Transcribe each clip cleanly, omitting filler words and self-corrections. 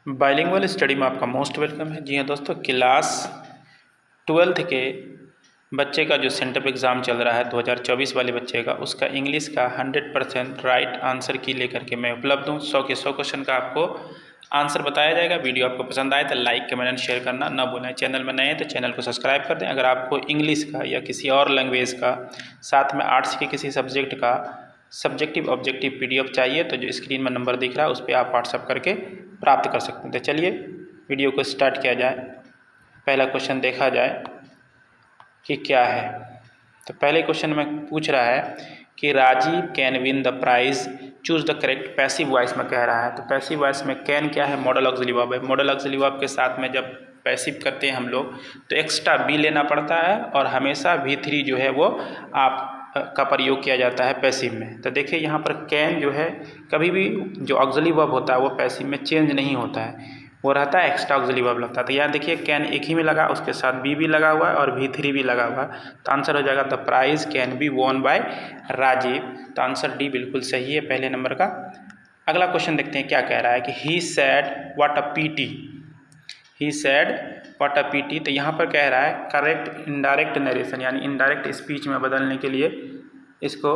Bilingual study में आपका most welcome है। जी हाँ दोस्तों, क्लास 12th के बच्चे का जो सेंटअप एग्ज़ाम चल रहा है 2024 वाले बच्चे का, उसका इंग्लिश का 100% राइट आंसर की लेकर के मैं उपलब्ध हूँ। 100 के 100 क्वेश्चन का आपको आंसर बताया जाएगा। वीडियो आपको पसंद आए तो लाइक कमेंट एंड शेयर करना ना भूलें। चैनल में नए हैं तो चैनल को सब्सक्राइब कर दें। अगर आपको इंग्लिश का या किसी और लैंग्वेज का, साथ में आर्ट्स के किसी सब्जेक्ट का सब्जेक्टिव ऑब्जेक्टिव PDF चाहिए तो जो स्क्रीन में नंबर दिख रहा है उस पर आप व्हाट्सअप करके प्राप्त कर सकते हैं। तो चलिए वीडियो को स्टार्ट किया जाए। पहला क्वेश्चन देखा जाए कि क्या है। तो पहले क्वेश्चन में पूछ रहा है कि Rajiv can win the prize, choose the correct. Passive voice में कह रहा है। तो पैसिव वॉइस में कैन क्या है? मॉडल ऑक्सिलरी वर्ब है। मॉडल ऑक्सिलरी वर्ब के साथ में जब पैसिव करते हैं हम लोग तो एक्स्ट्रा बी लेना पड़ता है और हमेशा V3 जो है वो आप का प्रयोग किया जाता है पैसिव में। तो देखिए यहाँ पर कैन जो है, कभी भी जो ऑक्सिलरी वर्ब होता है वो पैसिव में चेंज नहीं होता है, वो रहता है एक्स्ट्रा ऑक्सिलरी वर्ब लगता है। तो यहाँ देखिए कैन एक ही में लगा, उसके साथ बी भी लगा हुआ है और V3 भी लगा हुआ है। तो आंसर हो जाएगा the prize can be won by Rajiv. तो आंसर डी बिल्कुल सही है पहले नंबर का। अगला क्वेश्चन देखते हैं क्या कह रहा है कि he said what a pity. He said what a pity. तो यहाँ पर कह रहा है करेक्ट इनडायरेक्ट नरेशन, यानी इनडायरेक्ट स्पीच में बदलने के लिए इसको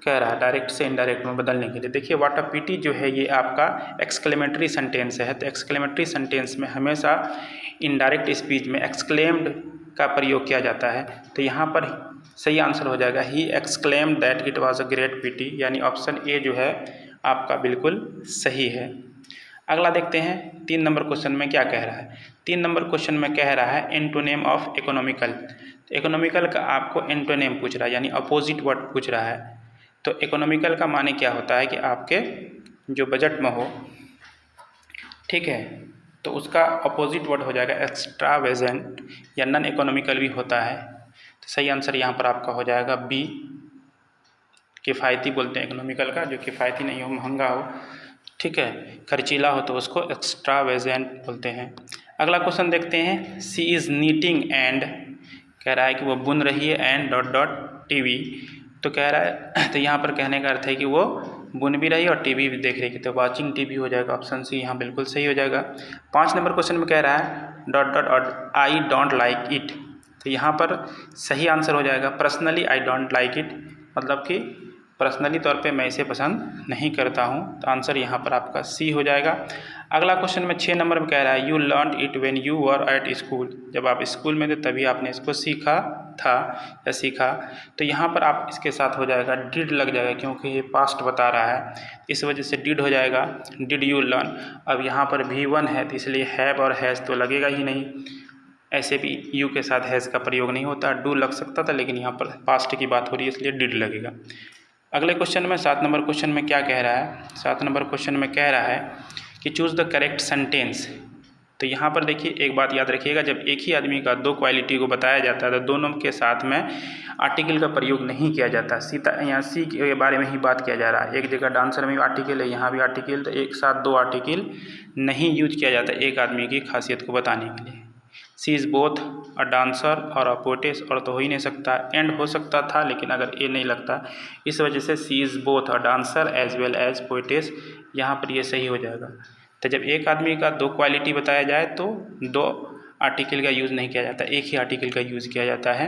कह रहा है, डायरेक्ट से इनडायरेक्ट में बदलने के लिए। देखिए व्हाट अ पीटी जो है ये आपका एक्सक्लेमेटरी सेंटेंस है। तो एक्सक्लेमेटरी सेंटेंस में हमेशा इनडायरेक्ट स्पीच में एक्सक्लेम्ड का प्रयोग किया जाता है। तो यहाँ पर सही आंसर हो जाएगा he exclaimed that it was a great PT, यानी ऑप्शन ए जो है आपका बिल्कुल सही है। अगला देखते हैं 3 नंबर क्वेश्चन में क्या कह रहा है। 3 नंबर क्वेश्चन में कह रहा है एंटोनेम ऑफ इकोनॉमिकल। इकोनॉमिकल का आपको एंटोनेम पूछ रहा है, यानी अपोजिट वर्ड पूछ रहा है। तो इकोनॉमिकल का माने क्या होता है कि आपके जो बजट में हो, ठीक है, तो उसका अपोजिट वर्ड हो जाएगा एक्स्ट्रावेजेंट या नॉन इकोनॉमिकल भी होता है। तो सही आंसर यहाँ पर आपका हो जाएगा बी, किफ़ायती बोलते हैं इकोनॉमिकल का, जो किफ़ायती नहीं हो, महंगा हो, ठीक है, खर्चीला हो तो उसको एक्स्ट्रावेजेंट बोलते हैं। अगला क्वेश्चन देखते हैं सी इज़ नीटिंग एंड, कह रहा है कि वो बुन रही है एंड डॉट डॉट टीवी। तो कह रहा है, तो यहाँ पर कहने का अर्थ है कि वो बुन भी रही है और टीवी भी देख रही है। तो वाचिंग टीवी हो जाएगा, ऑप्शन सी यहाँ बिल्कुल सही हो जाएगा। 5 नंबर क्वेश्चन में कह रहा है dot dot I don't like it. तो यहाँ पर सही आंसर हो जाएगा personally I don't like it, मतलब कि पर्सनली तौर पे मैं इसे पसंद नहीं करता हूँ। तो आंसर यहाँ पर आपका सी हो जाएगा। अगला क्वेश्चन में 6 नंबर में कह रहा है you learn it when you were at school. जब आप स्कूल में थे तभी आपने इसको सीखा था या सीखा। तो यहाँ पर आप इसके साथ हो जाएगा डिड लग जाएगा, क्योंकि ये पास्ट बता रहा है, इस वजह से डिड हो जाएगा, डिड यू लर्न। अब यहाँ पर V1 है तो इसलिए हैव और हैज़ तो लगेगा ही नहीं, ऐसे भी यू के साथ हैज़ का प्रयोग नहीं होता। डू लग सकता था लेकिन यहाँ पर पास्ट की बात हो रही है इसलिए डिड लगेगा। अगले क्वेश्चन में 7 नंबर क्वेश्चन में क्या कह रहा है। 7 नंबर क्वेश्चन में कह रहा है कि चूज़ द करेक्ट सेंटेंस। तो यहाँ पर देखिए एक बात याद रखिएगा, जब एक ही आदमी का 2 क्वालिटी को बताया जाता है तो दोनों के साथ में आर्टिकल का प्रयोग नहीं किया जाता। सीता यहाँ सी के बारे में ही बात किया जा रहा है। एक जगह डांसर में भी आर्टिकल है, यहाँ भी आर्टिकल, तो एक साथ 2 आर्टिकल नहीं यूज किया जाता एक आदमी की खासियत को बताने के लिए। सी इज़ बोथ अ डांसर और अ पोएटेस, और तो हो ही नहीं सकता, एंड हो सकता था लेकिन अगर ए नहीं लगता, इस वजह से she is both a dancer as well as poetess, यहाँ पर ये सही हो जाएगा। तो जब एक आदमी का 2 क्वालिटी बताया जाए तो 2 आर्टिकल का यूज़ नहीं किया जाता, एक ही आर्टिकल का यूज़ किया जाता है।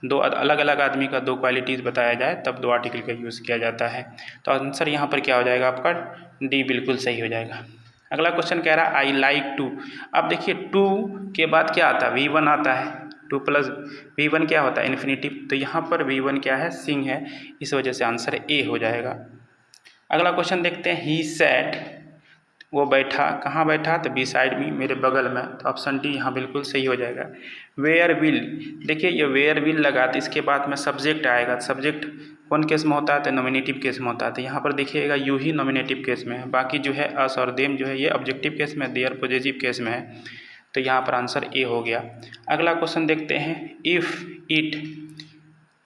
2 अलग अलग आदमी का 2 क्वालिटीज़ बताया जाए तब 2 आर्टिकल का यूज़ किया जाता है। तो आंसर यहाँ पर क्या हो जाएगा आपका डी बिल्कुल सही हो जाएगा। अगला क्वेश्चन कह रहा है आई लाइक टू। अब देखिए टू के बाद क्या आता है, V1 आता है। 2 प्लस V1 क्या होता है, इन्फिनिटिव। तो यहाँ पर V1 क्या है, सिंग है, इस वजह से आंसर ए हो जाएगा। अगला क्वेश्चन देखते हैं ही सैट, वो बैठा, कहाँ बैठा, तो बी साइड में, मेरे बगल में। तो ऑप्शन डी यहाँ बिल्कुल सही हो जाएगा। वेयर विल, देखिए ये वेयर विल लगा तो इसके बाद में सब्जेक्ट आएगा। सब्जेक्ट कौन केस में होता है, तो नॉमिनेटिव केस में होता है। तो यहाँ पर देखिएगा यू ही नॉमिनेटिव केस में है, बाकी जो है अस और देम जो है ये ऑब्जेक्टिव केस में, देयर पॉजिटिव केस में है। तो यहाँ पर आंसर ए हो गया। अगला क्वेश्चन देखते हैं इफ़ इट।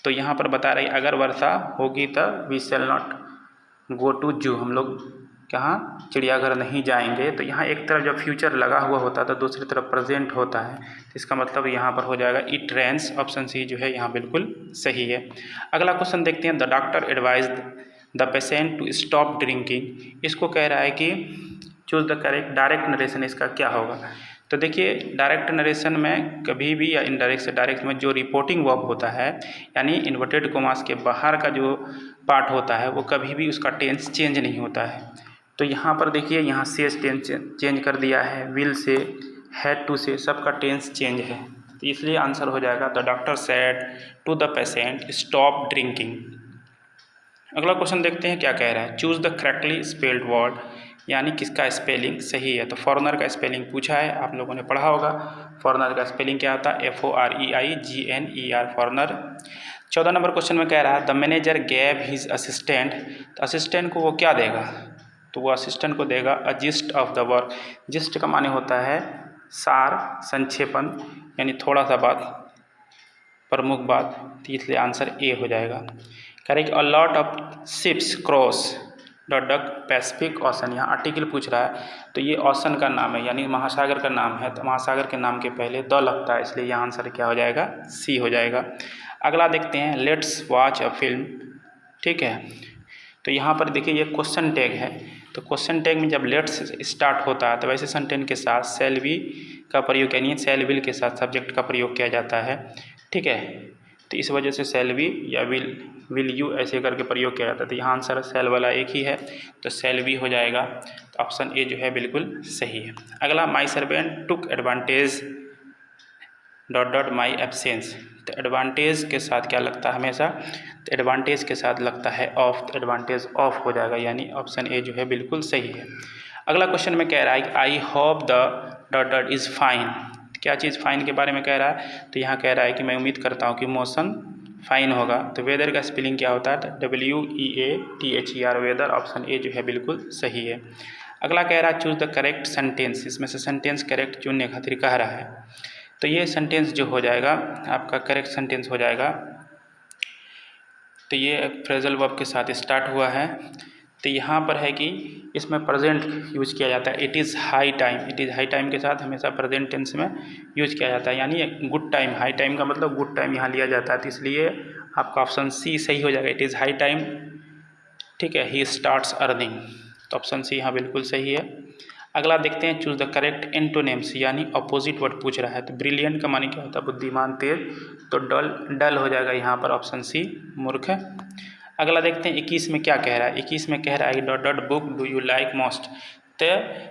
तो यहाँ पर बता रही अगर वर्षा होगी तो we shall not go to zoo, हम लोग कहाँ, चिड़ियाघर नहीं जाएंगे। तो यहाँ एक तरफ जब फ्यूचर लगा हुआ होता है तो दूसरी तरफ प्रेजेंट होता है, तो इसका मतलब यहाँ पर हो जाएगा इट रेन्स। ऑप्शन सी जो है यहाँ बिल्कुल सही है। अगला क्वेश्चन देखते हैं the doctor advise the patient to stop drinking. इसको कह रहा है कि choose the correct direct narration इसका क्या होगा। तो देखिए डायरेक्ट नरेशन में कभी भी या इनडायरेक्ट से डायरेक्ट में जो रिपोर्टिंग वर्ब होता है यानी इन्वर्टेड कोमास के बाहर का जो पार्ट होता है वो कभी भी उसका टेंस चेंज नहीं होता है। तो यहाँ पर देखिए यहाँ से टेंस चेंज कर दिया है, विल से, हैड टू से, सबका टेंस चेंज है। तो इसलिए आंसर हो जाएगा the doctor said to the patient stop drinking. अगला क्वेश्चन देखते हैं क्या कह रहा है। Choose the correctly spelled word यानी किसका स्पेलिंग सही है। तो फॉरेनर का स्पेलिंग पूछा है, आप लोगों ने पढ़ा होगा। फॉरेनर का स्पेलिंग क्या आता है, FOREIGNER फॉरेनर। 14 नंबर क्वेश्चन में कह रहा है the manager gave his assistant. तो असिस्टेंट को वो क्या देगा, तो वो असिस्टेंट को देगा a gist of the work. Gist का माने होता है सार, संक्षेपण, यानी थोड़ा सा बात, प्रमुख बात। तो इसलिए आंसर ए हो जाएगा। Correct a lot of ships cross the duck Pacific ocean. यहाँ आर्टिकल पूछ रहा है तो ये ओशन का नाम है यानी महासागर का नाम है, तो महासागर के नाम के पहले द लगता है, इसलिए यहाँ आंसर क्या हो जाएगा, सी हो जाएगा। अगला देखते हैं लेट्स वॉच अ फिल्म। ठीक है, तो यहाँ पर देखिए ये क्वेश्चन टैग है। तो क्वेश्चन टैग में जब लेट्स स्टार्ट होता है तो वैसे सेंटेंस के साथ शैल बी का प्रयोग यानी शैल विल के साथ सब्जेक्ट का प्रयोग किया जाता है। ठीक है, तो इस वजह से शैल बी या विल यू ऐसे करके प्रयोग किया जाता है। तो यहाँ आंसर शैल वाला एक ही है, तो शैल बी हो जाएगा। तो ऑप्शन ए जो है बिल्कुल सही है। अगला my servant took advantage dot dot my absence. तो एडवांटेज के साथ क्या लगता है हमेशा, तो एडवांटेज के साथ लगता है ऑफ, तो एडवांटेज ऑफ हो जाएगा, यानी ऑप्शन ए जो है बिल्कुल सही है। अगला क्वेश्चन में कह रहा है I hope the dot dot is fine. क्या चीज़ फाइन के बारे में कह रहा है, तो यहाँ कह रहा है कि मैं उम्मीद करता हूँ कि मौसम फाइन होगा। तो वेदर का स्पेलिंग क्या होता है, WEATHER वेदर। ऑप्शन ए जो है बिल्कुल सही है। अगला कह रहा है चूज द करेक्ट सेंटेंस। इसमें से सेंटेंस करेक्ट चुनने खातिर कह रहा है। तो ये सेंटेंस जो हो जाएगा आपका करेक्ट सेंटेंस हो जाएगा, तो ये फ्रेजल वर्ब के साथ स्टार्ट हुआ है। तो यहाँ पर है कि इसमें प्रेजेंट यूज किया जाता है, it is high time. It is high time के साथ हमेशा प्रेजेंट टेंस में यूज किया जाता है, यानी गुड टाइम। हाई टाइम का मतलब गुड टाइम यहाँ लिया जाता है, तो इसलिए आपका ऑप्शन सी सही हो जाएगा, इट इज़ हाई टाइम। ठीक है, ही स्टार्ट्स अर्निंग, तो ऑप्शन सी यहाँ बिल्कुल सही है। अगला देखते हैं चूज द करेक्ट एंटोनिम्स यानी अपोजिट वर्ड पूछ रहा है। तो ब्रिलियंट का माने क्या होता है, बुद्धिमान, तेज। तो डल हो जाएगा यहाँ पर, ऑप्शन सी मूर्ख। अगला देखते हैं 21 में क्या कह रहा है। 21 में कह रहा है dot dot book do you like most. तो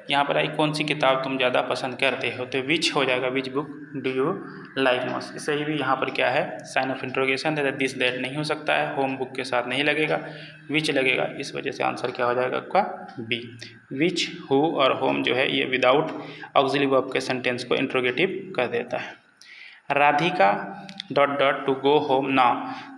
यहाँ पर आई कौन सी किताब तुम ज़्यादा पसंद करते हो, तो विच हो जाएगा, which book do you like most. सही भी यहाँ पर क्या है, साइन ऑफ इंट्रोगेशन है, दिस दैट नहीं हो सकता है, होम बुक के साथ नहीं लगेगा, विच लगेगा। इस वजह से आंसर क्या हो जाएगा आपका बी। विच, हु और होम जो है ये विदाउट ऑक्सिलरी वर्ब के सेंटेंस को इंट्रोगेटिव कर देता है। Radhika dot dot to go home now.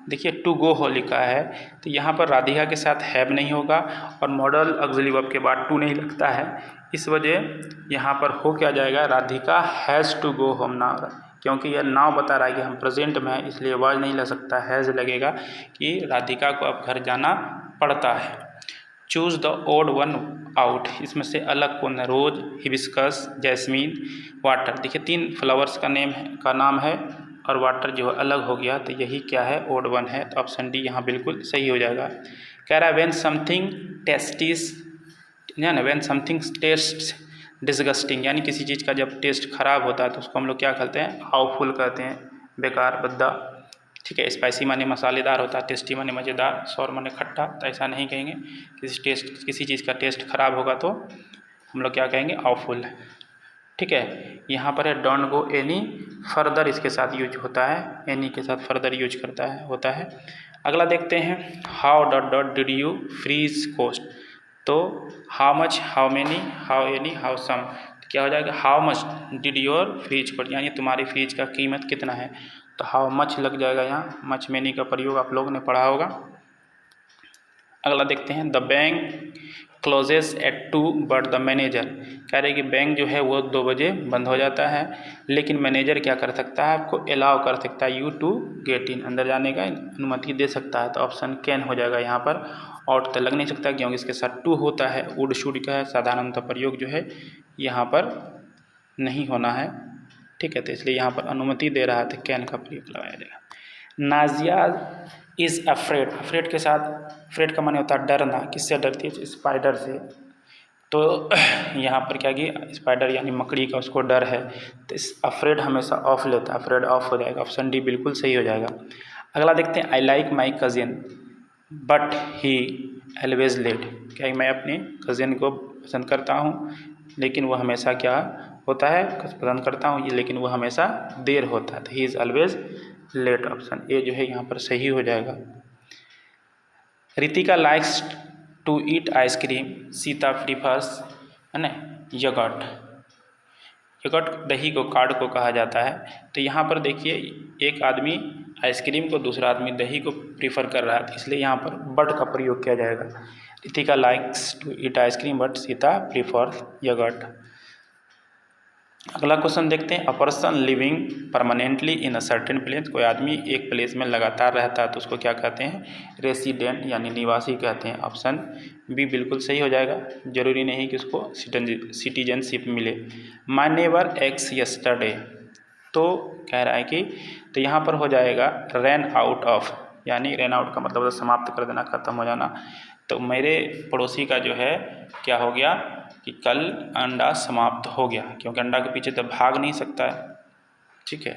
देखिए टू गो हो लिखा है, तो यहाँ पर राधिका के साथ हैव नहीं होगा और मॉडल ऑक्सिलरी वर्ब के बाद टू नहीं लगता है, इस वजह यहाँ पर हो क्या जाएगा, Radhika has to go home now. क्योंकि यह नाउ बता रहा है कि हम प्रेजेंट में हैं, इसलिए वाज नहीं लग सकता, हैज़ लगेगा कि राधिका को अब घर जाना पड़ता है। Choose the odd one out. इसमें से अलग कौन है, रोज, हिबिस्कस, जैस्मीन, वाटर। देखिए 3 फ्लावर्स का नाम है और वाटर जो अलग हो गया, तो यही क्या है, ओड वन है। तो ऑप्शन डी यहाँ बिल्कुल सही हो जाएगा। कह रहा है व्हेन समथिंग टेस्टिस, ना व्हेन समथिंग टेस्ट्स डिसगस्टिंग, यानी किसी चीज़ का जब टेस्ट खराब होता है तो उसको हम लोग क्या कहते हैं, हाउफुल कहते हैं, बेकार, बद्दा। ठीक है, स्पाइसी माने मसालेदार होता है, टेस्टी माने मज़ेदार, सौर माने खट्टा। तो ऐसा नहीं कहेंगे, किसी चीज़ का टेस्ट खराब होगा तो हम लोग क्या कहेंगे, ऑफुल। ठीक है, यहाँ पर है डोंट गो एनी फर्दर, इसके साथ यूज होता है, एनी के साथ फर्दर यूज होता है। अगला देखते हैं how dot dot did you fees cost. तो how much, how many, how any, how some. क्या हो जाएगा, how much did your fees cost, यानी तुम्हारी फ्रीज का कीमत कितना है। तो हाउ मच लग जाएगा यहाँ, मच मेनी का प्रयोग आप लोगों ने पढ़ा होगा। अगला देखते हैं the bank closes at 2 but the manager. कह रहे कि बैंक जो है वो 2 बजे बंद हो जाता है, लेकिन मैनेजर क्या कर सकता है, आपको अलाउ कर सकता है, यू टू गेट इन, अंदर जाने का अनुमति दे सकता है। तो ऑप्शन कैन हो जाएगा यहाँ पर। आउट तो लग नहीं सकता क्योंकि इसके साथ टू होता है, वुड शुड का है, साधारणतः प्रयोग जो है यहाँ पर नहीं होना है। ठीक है, तो इसलिए यहाँ पर अनुमति दे रहा है, तो कैन का प्रयोग लगाया जाएगा। Nazia is afraid. अफ्रेड के साथ, अफ्रेड का माने होता है डरना, किससे डरती है, स्पाइडर से। तो यहाँ पर क्या कि स्पाइडर यानी मकड़ी का उसको डर है, तो इस अफ्रेड हमेशा ऑफ लेता है, अफ्रेड ऑफ हो जाएगा, ऑप्शन डी बिल्कुल सही हो जाएगा। अगला देखते हैं, I like my cousin but he always late. क्या मैं अपने कज़िन को पसंद करता हूँ लेकिन वो हमेशा क्या होता है, पसंद करता हूँ ये लेकिन वो हमेशा देर होता है, तो he is always late, option A जो है यहाँ पर सही हो जाएगा। Ritika likes to eat ice cream, Sita prefers है ना यगट। यगट दही को कार्ड को कहा जाता है, तो यहाँ पर देखिए एक आदमी आइसक्रीम को, दूसरा आदमी दही को प्रीफर कर रहा है, तो इसलिए यहाँ पर बट का प्रयोग किया जाएगा। Ritika likes to eat ice cream but Sita prefers yogurt. अगला क्वेश्चन देखते हैं, a person living permanently in a certain place. कोई आदमी एक प्लेस में लगातार रहता है तो उसको क्या कहते हैं, रेसिडेंट यानी निवासी कहते हैं, ऑप्शन बी बिल्कुल सही हो जाएगा। जरूरी नहीं कि उसको सिटीजनशिप मिले। माय नेबर एक्स यस्टरडे, तो कह रहा है कि, तो यहाँ पर हो जाएगा रैन आउट ऑफ, यानी रैन आउट का मतलब समाप्त कर देना, खत्म हो जाना। तो मेरे पड़ोसी का जो है क्या हो गया कि कल अंडा समाप्त हो गया, क्योंकि अंडा के पीछे तो भाग नहीं सकता है, ठीक है,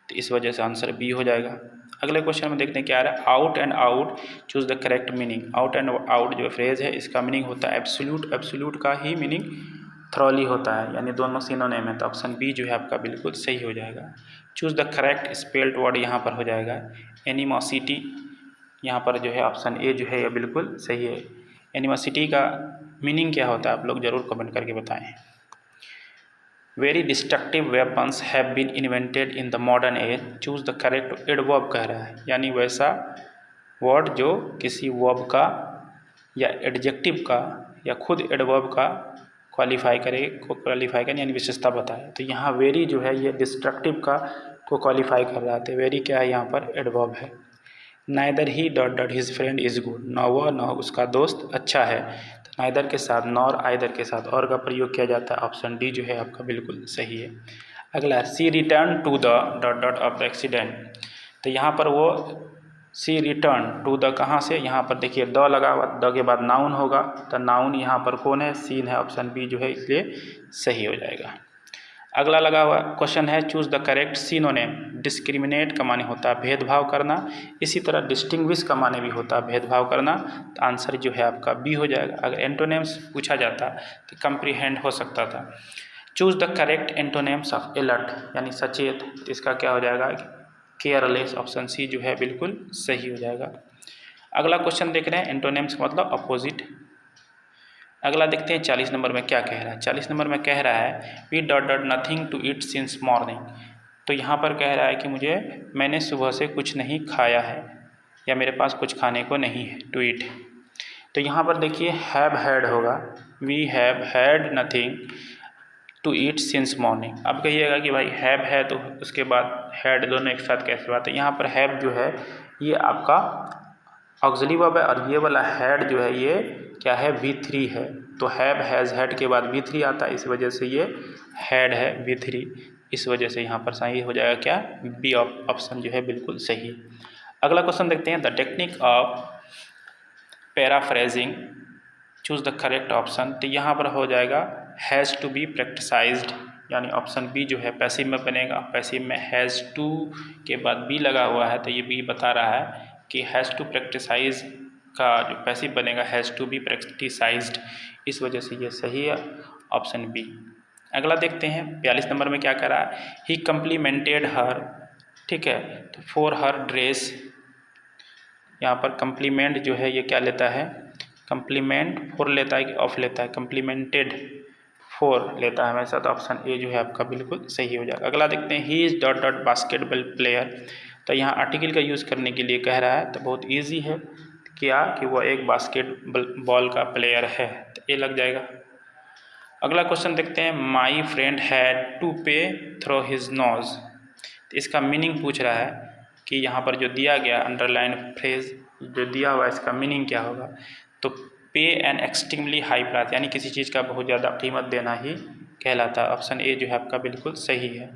तो इस वजह से आंसर बी हो जाएगा। अगले क्वेश्चन में देखते हैं क्या आ रहा है, out and out choose the correct meaning. Out and out जो फ्रेज है इसका मीनिंग होता है एब्सोल्यूट, एब्सोल्यूट का ही मीनिंग थ्रोली होता है, यानी दोनों सिनोनिम है, तो ऑप्शन बी जो है आपका बिल्कुल सही हो जाएगा। Choose the correct spelled word यहाँ पर हो जाएगा एनिमोसिटी, यहाँ पर जो है ऑप्शन ए जो है ये बिल्कुल सही है। एनिमोसिटी का मीनिंग क्या होता है आप लोग ज़रूर कमेंट करके बताएं। Very destructive weapons have been invented in the modern age, choose the correct adverb कह रहा है, यानी वैसा वर्ड जो किसी वर्ब का या एडजेक्टिव का या खुद एडवर्ब का क्वालिफाई करे, यानी विशेषता बताए। तो यहाँ वेरी जो है ये डिस्ट्रक्टिव का को क्वालिफाई कर रहा है, वेरी क्या है यहाँ पर एडवर्ब है। Neither he dot dot his friend is good, न वह न उसका दोस्त अच्छा है, तो नाइदर के साथ नॉर आइदर के साथ और का प्रयोग किया जाता है, ऑप्शन डी जो है आपका बिल्कुल सही है। अगला, she return to the dot dot of the accident, तो यहाँ पर वो सी रिटर्न टू द कहाँ से, यहाँ पर देखिए द लगा हुआ, द के बाद नाउन होगा, तो नाउन यहाँ पर कौन है, सीन है, ऑप्शन बी जो है इसलिए सही हो जाएगा। अगला लगा हुआ क्वेश्चन है, choose the correct synonym. Discriminate का माने होता है भेदभाव करना, इसी तरह डिस्टिंग्विश का माने भी होता है भेदभाव करना, तो आंसर जो है आपका बी हो जाएगा। अगर एंटोनिम्स पूछा जाता तो कंप्रीहेंड हो सकता था। Choose the correct antonyms of alert, यानी सचेत, तो इसका क्या हो जाएगा केयरलेस, ऑप्शन सी जो है बिल्कुल सही हो जाएगा। अगला क्वेश्चन देख रहे हैं, एंटोनिम्स का मतलब अपोजिट। अगला देखते हैं 40 नंबर में क्या कह रहा है। 40 नंबर में कह रहा है we dot dot nothing to eat since morning, तो यहाँ पर कह रहा है कि मैंने सुबह से कुछ नहीं खाया है या मेरे पास कुछ खाने को नहीं है, टू ईट। तो यहाँ पर देखिए हैव हैड होगा, we have had nothing to eat since morning. अब कहिएगा कि भाई हैव है तो उसके बाद हैड दोनों एक साथ कैसे बात है, यहाँ पर हैव जो है ये आपका ऑक्सिलरी वर्ब है और ये वाला हैड जो है ये क्या है V3 है, तो हैव हैज़ हैड के बाद V3 आता है, इस वजह से ये हैड है V3, इस वजह से यहाँ पर सही हो जाएगा क्या बी, ऑप्शन जो है बिल्कुल सही। अगला क्वेश्चन देखते हैं, the technique of paraphrasing, choose the correct option, तो यहाँ पर हो जाएगा हैज़ टू बी प्रैक्टिसाइज्ड, यानी ऑप्शन बी जो है पैसिव में बनेगा। पैसिव में हैज़ टू के बाद बी लगा हुआ है, तो ये बी बता रहा है कि हैज़ टू प्रैक्टिसाइज का जो पैसिव बनेगा हैज़ टू बी प्रैक्टिसाइज्ड, इस वजह से ये सही है, ऑप्शन बी। अगला देखते हैं 42 नंबर में क्या कर रहा है, ही कम्प्लीमेंटेड हर, ठीक है, तो फॉर हर ड्रेस, यहाँ पर कम्प्लीमेंट जो है ये क्या लेता है, कम्प्लीमेंट फॉर लेता है कि ऑफ लेता है, कम्प्लीमेंटेड फॉर लेता है हमेशा, तो ऑप्शन ए जो है आपका बिल्कुल सही हो जाएगा। अगला देखते हैं, he is dot dot basketball player, तो यहाँ आर्टिकल का यूज़ करने के लिए कह रहा है, तो बहुत इजी है क्या कि वो एक बास्केटबॉल का प्लेयर है, तो ए लग जाएगा। अगला क्वेश्चन देखते हैं, माई फ्रेंड हैड टू पे थ्रो हिज नोज, तो इसका मीनिंग पूछ रहा है कि यहाँ पर जो दिया गया अंडरलाइन फ्रेज जो दिया हुआ इसका मीनिंग क्या होगा, तो पे एन एक्सट्रीमली हाई प्राइस, यानी किसी चीज़ का बहुत ज़्यादा कीमत देना ही कहलाता है, ऑप्शन ए जो है आपका बिल्कुल सही है।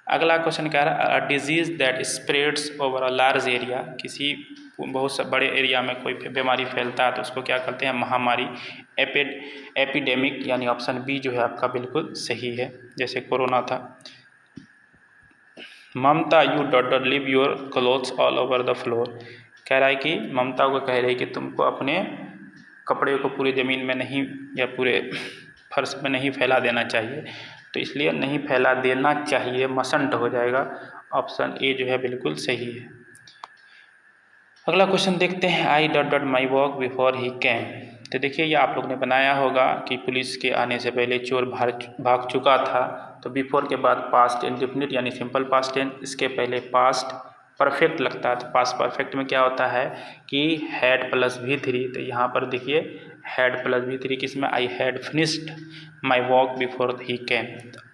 अगला क्वेश्चन कह रहा है, a disease that spreads over a large area, किसी बहुत से बड़े एरिया में कोई बीमारी फैलता है तो उसको क्या कहते हैं महामारी। एपिडेमिक यानी ऑप्शन बी जो है आपका बिल्कुल सही है, जैसे कोरोना था। Mamta you dot dot leave your clothes all over the floor, कह रहा है कि ममता को कह रही है कि तुमको अपने कपड़े को पूरी ज़मीन में नहीं या पूरे फर्श में नहीं फैला देना चाहिए, तो इसलिए नहीं फैला देना चाहिए मसंट हो जाएगा, ऑप्शन ए जो है बिल्कुल सही है। अगला क्वेश्चन देखते हैं, आई dot dot my walk before he cam, तो देखिए ये आप लोग ने बनाया होगा कि पुलिस के आने से पहले चोर भाग चुका था, तो बिफोर के बाद पास्ट इंडेफिनिट यानी सिंपल पास्ट टेंस, इसके पहले पास्ट परफेक्ट लगता है, तो पास्ट परफेक्ट में क्या होता है कि हैड प्लस V3, तो यहाँ पर देखिए हैड प्लस V3 किसमें, I had finished my walk before he cam,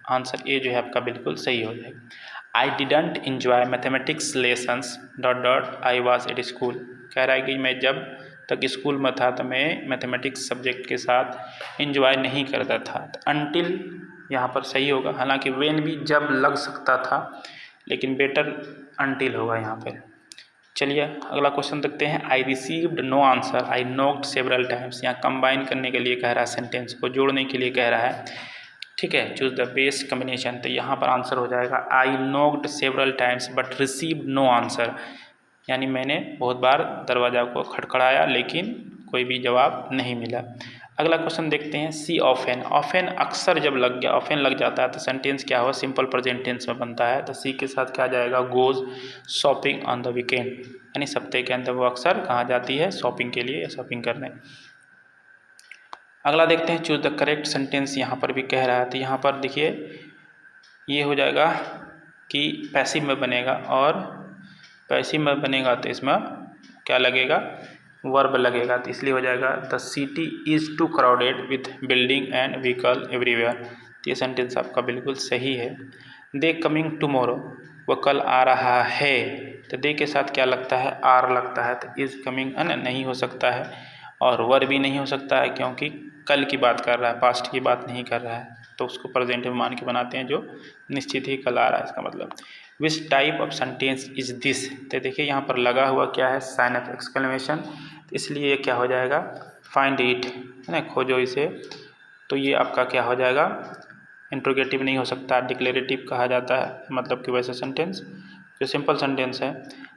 answer A जो है आपका बिल्कुल सही हो जाएगा। I didn't enjoy mathematics lessons dot dot I was at school, कह रहा है कि मैं जब तक स्कूल में था तो मैं मैथमेटिक्स सब्जेक्ट के साथ इंजॉय नहीं करता था, तो अनटिल यहाँ पर सही होगा, हालांकि वेन भी जब लग सकता था, लेकिन बेटर अनटिल होगा यहाँ पर। चलिए अगला क्वेश्चन देखते हैं, I received no answer I knocked several times, यहाँ कंबाइन करने के लिए कह रहा है, सेंटेंस को जोड़ने के लिए कह रहा है, ठीक है, चूज द बेस्ट कम्बिनेशन, तो यहाँ पर आंसर हो जाएगा I knocked several times but received no answer, यानी मैंने बहुत बार दरवाज़ा को खटखड़ाया लेकिन कोई भी जवाब नहीं मिला। अगला क्वेश्चन देखते हैं, सी ऑफेन, ऑफेन अक्सर जब लग गया, ऑफेन लग जाता है तो सेंटेंस क्या हो, सिंपल प्रेजेंट टेंस में बनता है, तो सी के साथ क्या जाएगा, goes shopping on the weekend, यानी सप्ताह के अंदर वो अक्सर कहाँ जाती है, शॉपिंग के लिए या शॉपिंग करने। अगला देखते हैं, चूज द करेक्ट सेंटेंस, यहाँ पर भी कह रहा है, तो यहाँ पर देखिए ये हो जाएगा कि पैसिव में बनेगा, और पैसिव में बनेगा तो इसमें क्या लगेगा, वर्ब लगेगा, तो इसलिए हो जाएगा the city is too crowded with building and vehicle everywhere, तो ये सेंटेंस आपका बिल्कुल सही है। दे कमिंग टुमारो, वो कल आ रहा है, तो दे के साथ क्या लगता है, आर लगता है, तो इज़ कमिंग नहीं हो सकता है, और वर भी नहीं हो सकता है क्योंकि कल की बात कर रहा है, पास्ट की बात नहीं कर रहा है, तो उसको प्रेजेंट में मान के बनाते हैं जो निश्चित ही कल आ रहा है, इसका मतलब। Which type of sentence is this, तो देखिए यहाँ पर लगा हुआ क्या है, साइन ऑफ एक्सक्लेमेशन, तो इसलिए ये क्या हो जाएगा, फाइंड इट, है ना, खोजो इसे, तो ये आपका क्या हो जाएगा, इंट्रोगेटिव नहीं हो सकता, डिक्लेरेटिव कहा जाता है, मतलब कि वैसे सेंटेंस जो सिंपल सेंटेंस है,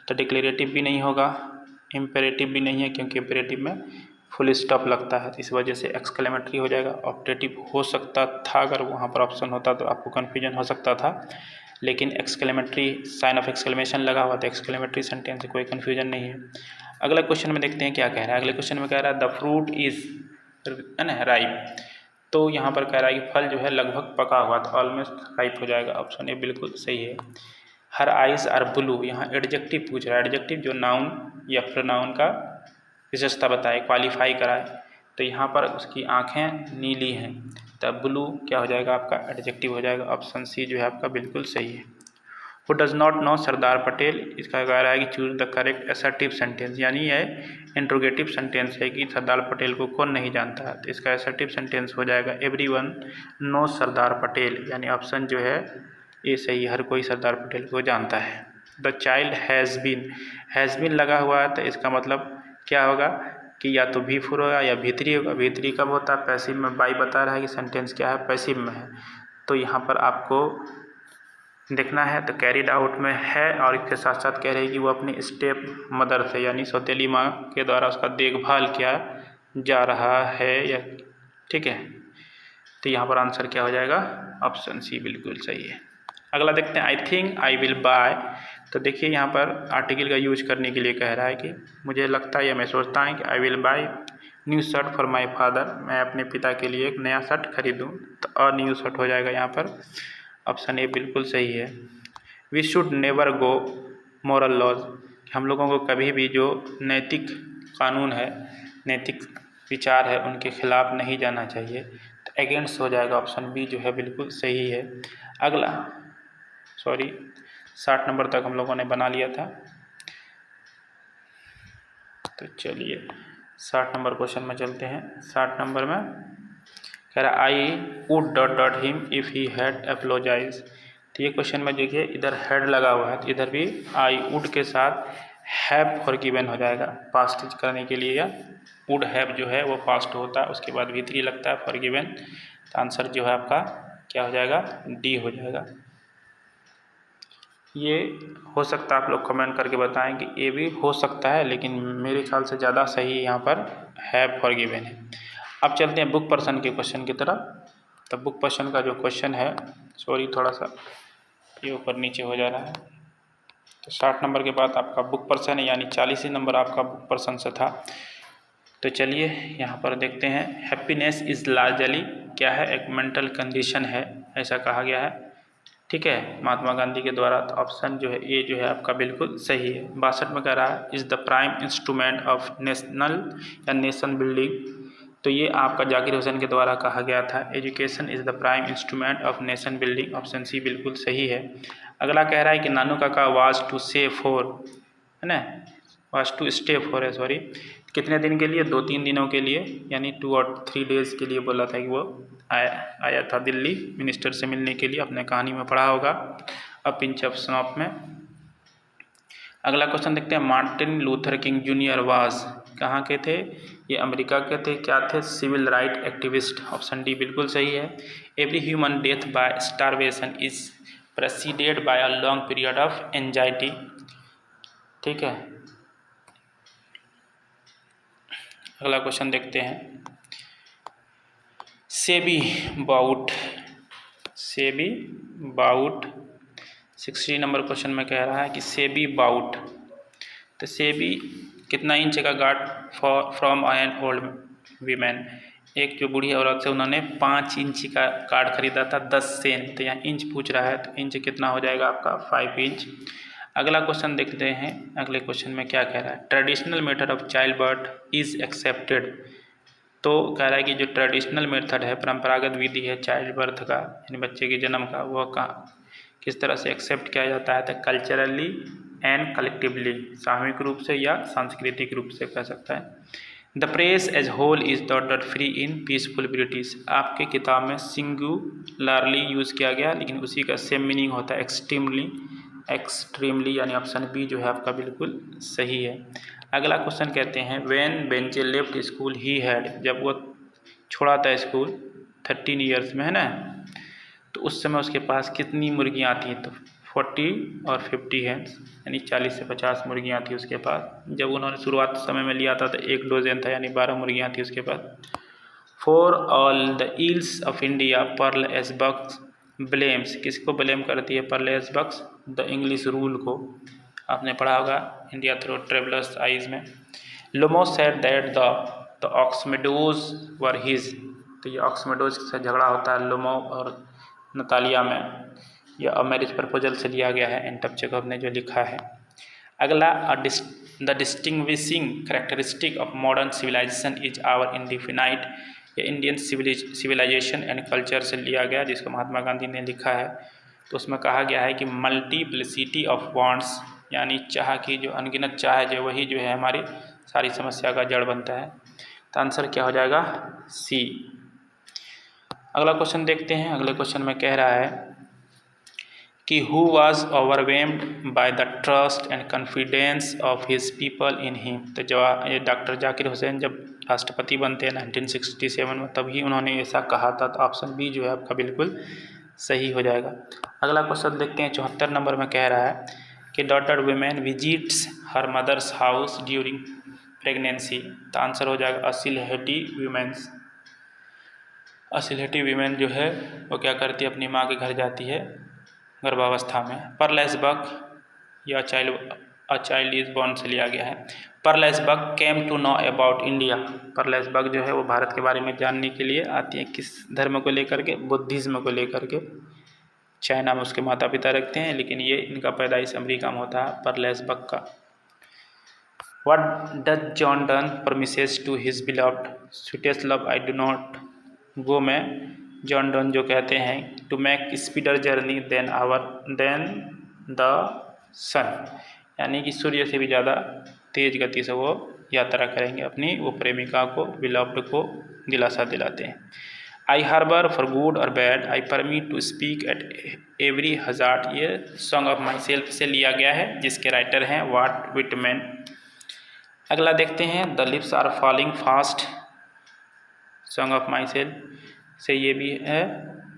तो डिक्लेरेटिव भी नहीं होगा, इम्पेरेटिव भी नहीं है क्योंकि इम्पेरेटिव में फुल स्टॉप लगता है, तो इस वजह से एक्सक्लेमेटरी हो जाएगा। ऑप्टेटिव हो सकता था, अगर वहाँ पर ऑप्शन होता तो आपको कन्फ्यूजन हो सकता था, लेकिन एक्सक्लेमेटरी साइन ऑफ एक्सक्लेमेशन लगा हुआ, तो एक्सक्लेमेटरी सेंटेंस से कोई कन्फ्यूजन नहीं है। अगला क्वेश्चन में देखते हैं क्या कह रहा है, अगले क्वेश्चन में कह रहा है द फ्रूट इज़, है ना, राइप, तो यहाँ पर कह रहा है कि फल जो है लगभग पका हुआ, तो ऑलमोस्ट राइप हो जाएगा, ऑप्शन ए बिल्कुल सही है। हर आइज आर ब्लू, यहाँ एडजेक्टिव पूछ रहा है, एडजेक्टिव जो नाउन या प्रोनाउन का विशेषता बताए, क्वालिफाई कराए, तो यहाँ पर उसकी आँखें नीली हैं, तब ब्लू क्या हो जाएगा आपका, एडजेक्टिव हो जाएगा, ऑप्शन सी जो है आपका बिल्कुल सही है। Who does not know Sardar Patel, इसका कह रहा है कि choose the correct assertive sentence, यानी यह इंट्रोगेटिव सेंटेंस है कि सरदार पटेल को कौन नहीं जानता, तो इसका असर्टिव सेंटेंस हो जाएगा एवरीवन नो सरदार पटेल, यानी ऑप्शन जो है ये सही, हर कोई सरदार पटेल को जानता है। द चाइल्ड हैज़ बीन लगा हुआ है, तो इसका मतलब क्या होगा कि या तो V4 होगा या V3 होगा। V3 कब होता है, पैसिव में, बाई बता रहा है कि सेंटेंस क्या है, पैसिव में है, तो यहाँ पर आपको देखना है, तो कैरिड आउट में है, और इसके साथ साथ कह रही है कि वो अपनी स्टेप मदर से यानी सौतेली माँ के द्वारा उसका देखभाल किया जा रहा है, या ठीक है, तो यहाँ पर आंसर क्या हो जाएगा, ऑप्शन सी बिल्कुल सही है। अगला देखते हैं, I think I will buy, तो देखिए यहाँ पर आर्टिकल का यूज करने के लिए कह रहा है कि मुझे लगता है या मैं सोचता हूँ कि I will buy new shirt for my father, मैं अपने पिता के लिए एक नया शर्ट खरीदूँ, तो और न्यू शर्ट हो जाएगा यहाँ पर, ऑप्शन ए बिल्कुल सही है। We should never go moral laws, हम लोगों को कभी भी जो नैतिक कानून है, नैतिक विचार है, उनके खिलाफ नहीं जाना चाहिए, तो अगेंस्ट हो जाएगा, ऑप्शन बी जो है बिल्कुल सही है। अगला 60 नंबर तक हम लोगों ने बना लिया था, तो चलिए 60 नंबर क्वेश्चन में चलते हैं। 60 नंबर में कह रहा I would dot dot him if he had apologise, तो ये क्वेश्चन में देखिए इधर हेड लगा हुआ है, तो इधर भी आई वुड के साथ हैव फॉरगिवन हो जाएगा पास्ट करने के लिए, या वुड हैव जो है वो पास्ट होता है, उसके बाद V3 लगता है फॉरगिवन। तो आंसर जो है आपका क्या हो जाएगा, डी हो जाएगा। ये हो सकता है आप लोग कमेंट करके बताएं कि ये भी हो सकता है, लेकिन मेरे ख्याल से ज़्यादा सही यहाँ पर हैव फॉरगिवन है। अब चलते हैं बुक पर्सन के क्वेश्चन की तरफ। तो बुक पर्सन का जो क्वेश्चन है, सॉरी थोड़ा सा ये ऊपर नीचे हो जा रहा है। तो 60 नंबर के बाद आपका बुक पर्सन है, यानी 40 ही नंबर आपका बुक पर्सन से था। तो चलिए यहाँ पर देखते हैं। हैप्पीनेस इज़ लार्जली क्या है, एक मेंटल कंडीशन है, ऐसा कहा गया है। ठीक है, महात्मा गांधी के द्वारा। तो ऑप्शन जो है ए जो है आपका बिल्कुल सही है। 62 में कह रहा है is the prime instrument of national या नेशन बिल्डिंग। तो ये आपका जाकिर हुसैन के द्वारा कहा गया था। Education is the prime instrument of nation building, option C बिल्कुल सही है। अगला कह रहा है कि नानू काका वाज टू से फॉर, है ना, वाज टू स्टे फॉर है, सॉरी, कितने दिन के लिए, 2-3 दिनों के लिए, यानी 2 और 3 डेज़ के लिए बोला था कि वो आया था दिल्ली मिनिस्टर से मिलने के लिए। अपने कहानी में पढ़ा होगा अ पिंच ऑफ स्नॉप में। अगला क्वेश्चन देखते हैं। Martin Luther King Junior was कहाँ के थे, ये अमेरिका के थे। क्या थे, civil right activist, option D बिल्कुल सही है। Every human death by starvation is preceded by a long period of anxiety. ठीक है, अगला क्वेश्चन देखते हैं। सेबी बाउट 60 नंबर क्वेश्चन में कह रहा है कि सेबी बाउट, तो सेबी कितना इंच का guard from an old women, एक जो बूढ़ी औरत से उन्होंने 5 इंच का कार्ड खरीदा था 10 सेन। तो यहाँ इंच पूछ रहा है, तो इंच कितना हो जाएगा आपका 5 इंच। अगला क्वेश्चन देखते हैं। अगले क्वेश्चन में क्या कह रहा है, traditional method of child birth is accepted. तो कह रहा है कि जो ट्रेडिशनल मेथड है, परंपरागत विधि है चाइल्ड बर्थ का, यानी बच्चे के जन्म का, वो किस तरह से एक्सेप्ट किया जाता है, तो कल्चरली एंड कलेक्टिवली, सामूहिक रूप से या सांस्कृतिक रूप से कह सकता है। The press as whole is dotted free in peaceful British, आपके किताब में सिंगुलरली यूज़ किया गया, लेकिन उसी का सेम मीनिंग होता है एक्सट्रीमली, यानी ऑप्शन बी जो है आपका बिल्कुल सही है। अगला क्वेश्चन कहते हैं व्हेन बेंचे लेफ्ट स्कूल ही हैड, जब वो छोड़ा था स्कूल 13 ईयर्स में, है ना, तो उस समय उसके पास कितनी मुर्गियाँ थी, तो 40 और 50 हैं, यानी 40 से 50 मुर्गियाँ थी उसके पास। जब उन्होंने शुरुआत समय में लिया था तो 1 डोजन था, यानी 12 मुर्गियाँ थी उसके पास। For all the ills of India Pearl S Buck's blames, किसको ब्लेम करती है Pearl S Buck's, the English rule को, आपने पढ़ा होगा इंडिया थ्रू ट्रेवलर्स आइज में। Lomo said that the ox meadows were his, तो ये ऑक्समेडोज से झगड़ा होता है लोमो और नतालिया में, यह मैरिज प्रपोजल से लिया गया है, एंटप चेकअप ने जो लिखा है। अगला the distinguishing characteristic of modern civilisation is our indefinite, ये इंडियन सिविलाइजेशन एंड कल्चर से लिया गया, जिसको महात्मा गांधी ने लिखा है। तो उसमें कहा गया है कि मल्टीप्लिसिटी ऑफ वांट्स, यानी चाह की जो अनगिनत चाह है, जो वही जो है हमारी सारी समस्या का जड़ बनता है। तो आंसर क्या हो जाएगा, सी। अगला क्वेश्चन देखते हैं। अगले क्वेश्चन में कह रहा है कि who was overwhelmed by the trust and confidence of his people in him, तो जब डॉक्टर जाकिर हुसैन जब राष्ट्रपति बनते हैं 1967 में, तभी उन्होंने ऐसा कहा था। तो ऑप्शन बी जो है आपका बिल्कुल सही हो जाएगा। अगला क्वेश्चन देखते हैं। 74 नंबर में कह रहा है कि daughter women visits her mother's house during pregnancy, तो आंसर हो जाएगा असिलहेटी वीमेंस। असिलहेटी वीमेन जो है वो क्या करती है, अपनी माँ के घर जाती है गर्भावस्था में। परलेसबर्ग या चाइल्ड इज बॉर्न से लिया गया है। Perlesberg came to know about India, Perlesberg जो है वो भारत के बारे में जानने के लिए आती है, किस धर्म को लेकर के, बुद्धिज्म को लेकर के। चाइना में उसके माता पिता रखते हैं, लेकिन ये इनका पैदाइश अमेरिका में होता है परलेसबर्ग का। What does John Donne promises to his beloved sweetest love I do not go में जॉन डन जो कहते हैं to make speedier journey than the sun, यानी कि सूर्य से भी ज़्यादा तेज गति से वो यात्रा करेंगे, अपनी वो प्रेमिका को, बिलव्ड को दिलासा दिलाते हैं। आई हार्बर फॉर गुड और bad, I permit to speak at every hazard, ये सॉन्ग ऑफ माई सेल्फ से लिया गया है, जिसके राइटर हैं वाल्ट विटमैन। अगला देखते हैं the lips are falling fast, song of myself से ये भी है,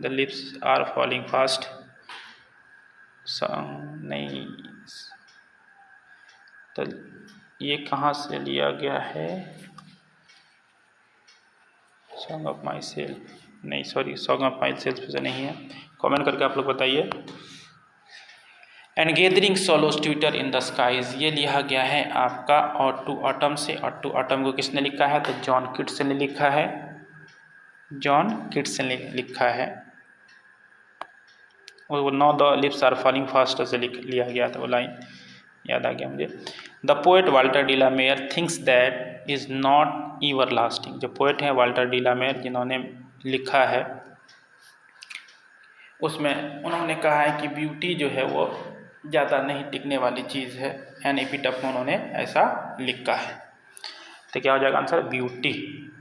the lips are falling fast, नहीं तो ये कहाँ से लिया गया है, सॉन्ग ऑफ माई सेल्फ नहीं, sorry song of myself से नहीं है, कमेंट करके आप लोग बताइए। And gathering swallows twitter in the skies, ये लिया गया है आपका और टू ऑटम से, और टू ऑटम को किसने लिखा है, तो जॉन किट्स ने लिखा है, जॉन किट्स ने लिखा है, वो no the lips are falling fast से लिख लिया गया था, वो लाइन याद आ गया मुझे। The poet Walter de la Mare thinks that is not everlasting, जो पोएट हैं वाल्टर डी ला मेयर जिन्होंने लिखा है, उसमें उन्होंने कहा है कि ब्यूटी जो है वो ज़्यादा नहीं टिकने वाली चीज़ है, एन एपिटफ में उन्होंने ऐसा लिखा है। तो क्या हो जाएगा answer, beauty.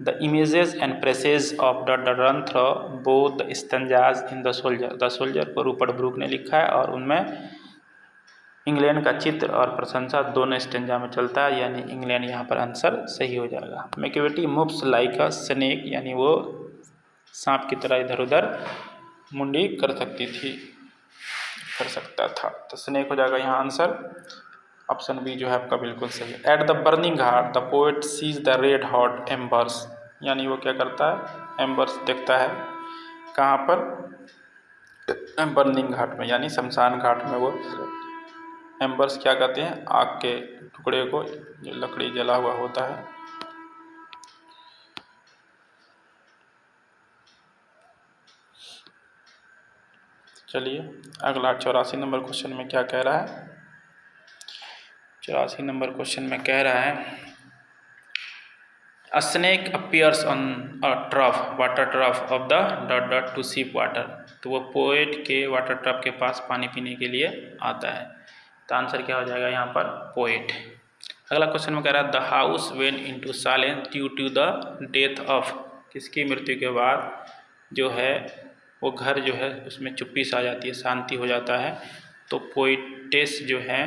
The images and phrases of the run through both the stanzas in the soldier, the soldier को रूपर्ट ब्रूक ने लिखा है और उनमें इंग्लैंड का चित्र और प्रशंसा दोनों स्टेंजा में चलता है, यानी इंग्लैंड यहाँ पर आंसर सही हो जाएगा। मैकेविटी मूव्स लाइक अ स्नेक, यानी वो सांप की तरह इधर उधर मुंडी कर सकती थी, कर सकता था, तो स्नेक हो जाएगा यहाँ आंसर, ऑप्शन बी जो है आपका बिल्कुल सही है। At the burning ghat the poet sees the red hot embers, यानी वो क्या करता है, एम्बर्स देखता है कहाँ पर, बर्निंग घाट में, यानी शमशान घाट में वो एम्बर्स क्या कहते हैं, आग के टुकड़े को, जो लकड़ी जला हुआ होता है। चलिए अगला 84 नंबर क्वेश्चन में क्या कह रहा है, 84 नंबर क्वेश्चन में कह रहा है अ snake appears on a trough, water trough of the dot dot to सीप वाटर, तो वो पोएट के वाटर ट्रफ के पास पानी पीने के लिए आता है, तो आंसर क्या हो जाएगा यहाँ पर, पोएट। अगला क्वेश्चन में कह रहा है the house went into silence due to the death of, किसकी मृत्यु के बाद जो है वो घर जो है उसमें चुप्पी सा आ जाती है, शांति हो जाता है, तो पोइटेस जो है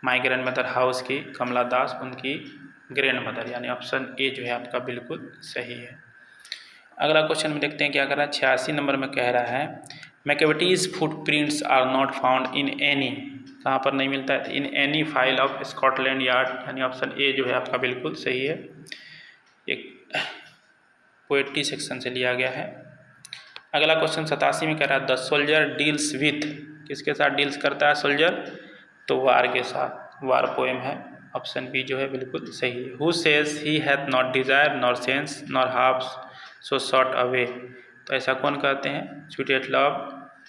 माई ग्रैंड मदर हाउस की कमला दास, उनकी ग्रैंड मदर, यानी ऑप्शन ए जो है आपका बिल्कुल सही है। अगला क्वेश्चन में देखते हैं क्या कर रहा है, 86 नंबर में कह रहा है Macavity's footprints are not found in any, कहाँ पर नहीं मिलता है, in any file of Scotland Yard, यानी ऑप्शन ए जो है आपका बिल्कुल सही है, एक पोएट्री सेक्शन से लिया गया है। अगला क्वेश्चन 87 में कह रहा है द सोल्जर डील्स विथ, किसके साथ डील्स करता है सोल्जर, तो वार के साथ, वार पोएम है, ऑप्शन बी जो है बिल्कुल सही है। Who says he hath not Dzire nor sense nor half so shot away, तो ऐसा कौन कहते हैं, sweetest love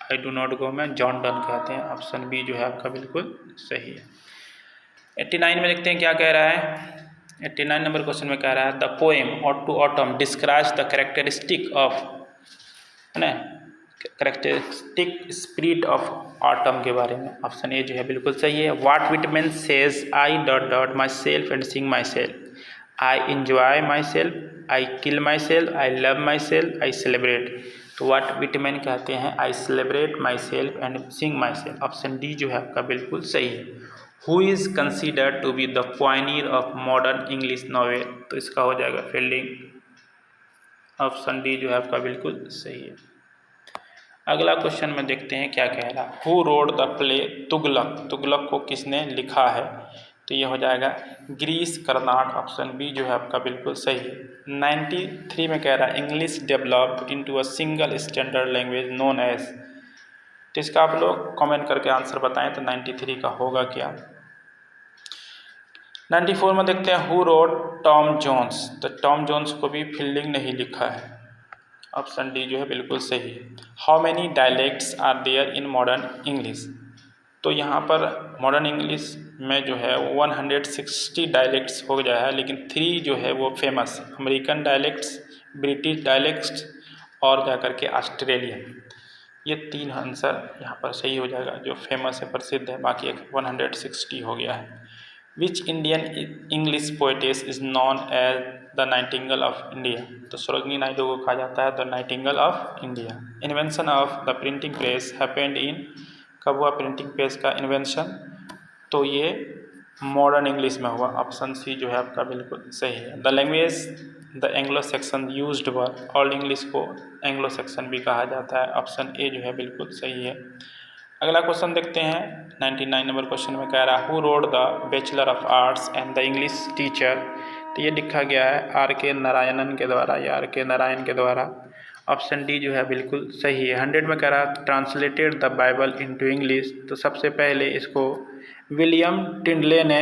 I do not go में जॉन डन कहते हैं, ऑप्शन बी जो है आपका बिल्कुल सही है। 89 में देखते हैं क्या कह रहा है, 89 नंबर क्वेश्चन में कह रहा है the poem ode to autumn describes the characteristic of, है ना, कैरेक्टरिस्टिक स्पिरिट ऑफ ऑटम के बारे में, ऑप्शन ए जो है बिल्कुल सही है। What Whitman says I dot dot myself and sing myself, I enjoy myself, I kill myself, I love myself, I celebrate, तो what Whitman कहते हैं I celebrate myself and sing myself, option D जो है आपका बिल्कुल सही है। Who is considered to be the pioneer of modern English novel, तो इसका हो जाएगा फील्डिंग, ऑप्शन डी जो है आपका बिल्कुल सही है। अगला क्वेश्चन में देखते हैं क्या कह रहा है, who wrote the play Tughlaq, Tughlaq को किसने लिखा है, तो ये हो जाएगा ग्रीस कर्नाड, ऑप्शन बी जो है आपका बिल्कुल सही है। 93 में कह रहा है English developed into a single standard language known as, तो इसका आप लोग कमेंट करके आंसर बताएं, तो 93 का होगा क्या। 94 में देखते हैं हु रोड टॉम जोन्स, तो टॉम जोन्स को भी फील्डिंग नहीं लिखा है, ऑप्शन डी जो है बिल्कुल सही है। How many dialects are there in modern English, तो यहाँ पर मॉडर्न इंग्लिश में जो है 160 डायलेक्ट्स हो गया है, लेकिन 3 जो है वो famous, American dialects, British dialects और जा करके ऑस्ट्रेलियन, ये 3 आंसर यहाँ पर सही हो जाएगा, जो फेमस है प्रसिद्ध है, बाकी 160 हो गया है। Which Indian English poetess is known as the nightingale of India. तो सरोजिनी नायडू को कहा जाता है the nightingale of India. Invention of the printing press happened in, कब हुआ प्रिंटिंग प्रेस का इन्वेंशन? तो ये मॉडर्न इंग्लिश में हुआ। ऑप्शन सी जो है आपका बिल्कुल सही है। The language the Anglo Saxon used were, old English को एंग्लो सेक्शन भी कहा जाता है। ऑप्शन ए जो है बिल्कुल सही है। अगला क्वेश्चन देखते हैं 99 नंबर क्वेश्चन में कह रहा who wrote the bachelor of arts and the English teacher. तो ये लिखा गया है आर के नारायणन के द्वारा या आर के नारायण के द्वारा। ऑप्शन डी जो है बिल्कुल सही है। 100 में कह रहा translated the Bible into English. तो सबसे पहले इसको विलियम टिंडले ने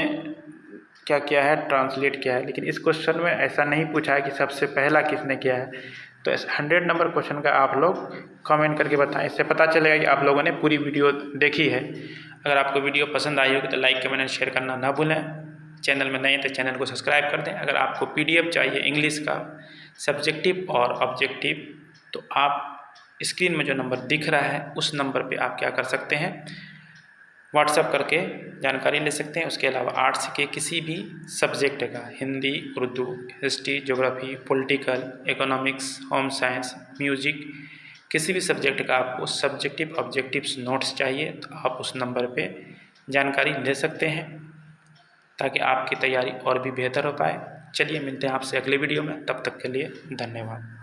क्या किया है, ट्रांसलेट किया है। लेकिन इस क्वेश्चन में ऐसा नहीं पूछा है कि सबसे पहला किसने किया है। तो इस 100 नंबर क्वेश्चन का आप लोग कमेंट करके बताएं। इससे पता चलेगा कि आप लोगों ने पूरी वीडियो देखी है। अगर आपको वीडियो पसंद आई होगी तो लाइक कमेंट एंड शेयर करना ना भूलें। चैनल में नए हैं तो चैनल को सब्सक्राइब कर दें। अगर आपको PDF चाहिए इंग्लिश का सब्जेक्टिव और ऑब्जेक्टिव तो आप स्क्रीन में जो नंबर दिख रहा है उस नंबर पर आप क्या कर सकते हैं, व्हाट्सएप करके जानकारी ले सकते हैं। उसके अलावा आर्ट्स के किसी भी सब्जेक्ट का, Hindi, Urdu, history, geography, political, economics, home science, music, किसी भी सब्जेक्ट का आपको सब्जेक्टिव ऑब्जेक्टिव्स नोट्स चाहिए तो आप उस नंबर पे जानकारी ले सकते हैं ताकि आपकी तैयारी और भी बेहतर हो पाए। चलिए मिलते हैं आपसे अगले वीडियो में, तब तक के लिए धन्यवाद।